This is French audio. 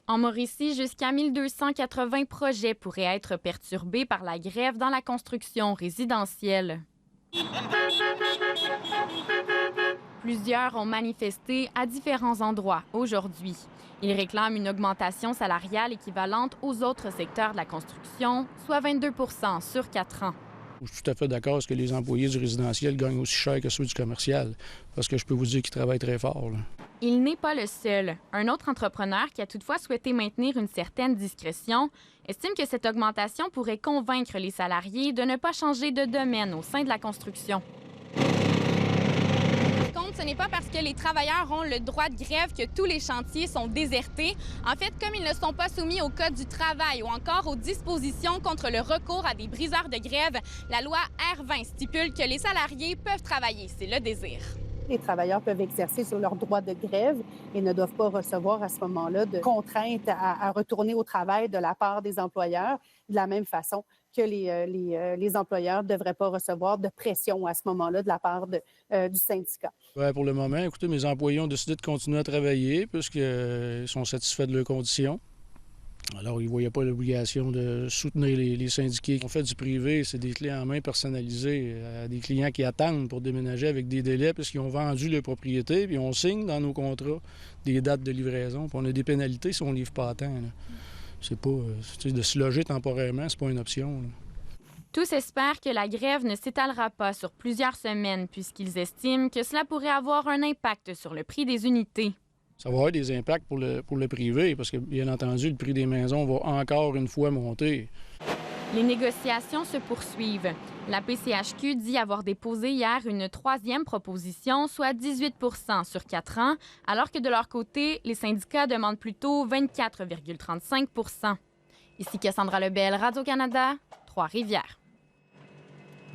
En Mauricie, jusqu'à 1280 projets pourraient être perturbés par la grève dans la construction résidentielle. Plusieurs ont manifesté à différents endroits aujourd'hui. Ils réclament une augmentation salariale équivalente aux autres secteurs de la construction, soit 22 % sur 4 ans. Je suis tout à fait d'accord que les employés du résidentiel gagnent aussi cher que ceux du commercial, parce que je peux vous dire qu'ils travaillent très fort, là. Il n'est pas le seul. Un autre entrepreneur qui a toutefois souhaité maintenir une certaine discrétion estime que cette augmentation pourrait convaincre les salariés de ne pas changer de domaine au sein de la construction. Ce n'est pas parce que les travailleurs ont le droit de grève que tous les chantiers sont désertés. En fait, comme ils ne sont pas soumis au Code du travail ou encore aux dispositions contre le recours à des briseurs de grève, la loi R20 stipule que les salariés peuvent travailler, c'est le désir. Les travailleurs peuvent exercer sur leur droit de grève et ne doivent pas recevoir à ce moment-là de contraintes à retourner au travail de la part des employeurs, de la même façon que les employeurs ne devraient pas recevoir de pression à ce moment-là de la part du syndicat. Ouais, pour le moment, écoutez, mes employés ont décidé de continuer à travailler puisqu'ils sont satisfaits de leurs conditions. Alors, ils ne voyaient pas l'obligation de soutenir les syndiqués. On fait du privé, c'est des clés en main personnalisées à des clients qui attendent pour déménager avec des délais puisqu'ils ont vendu leur propriété, puis on signe dans nos contrats des dates de livraison, puis on a des pénalités si on ne livre pas à temps, là. C'est pas, de se loger temporairement, c'est pas une option, là. Tous espèrent que la grève ne s'étalera pas sur plusieurs semaines puisqu'ils estiment que cela pourrait avoir un impact sur le prix des unités. Ça va avoir des impacts pour le privé parce que, bien entendu, le prix des maisons va encore une fois monter. Les négociations se poursuivent. La PCHQ dit avoir déposé hier une troisième proposition, soit 18 % sur 4 ans, alors que de leur côté, les syndicats demandent plutôt 24,35 %. Ici Cassandra Lebel, Radio-Canada, Trois-Rivières.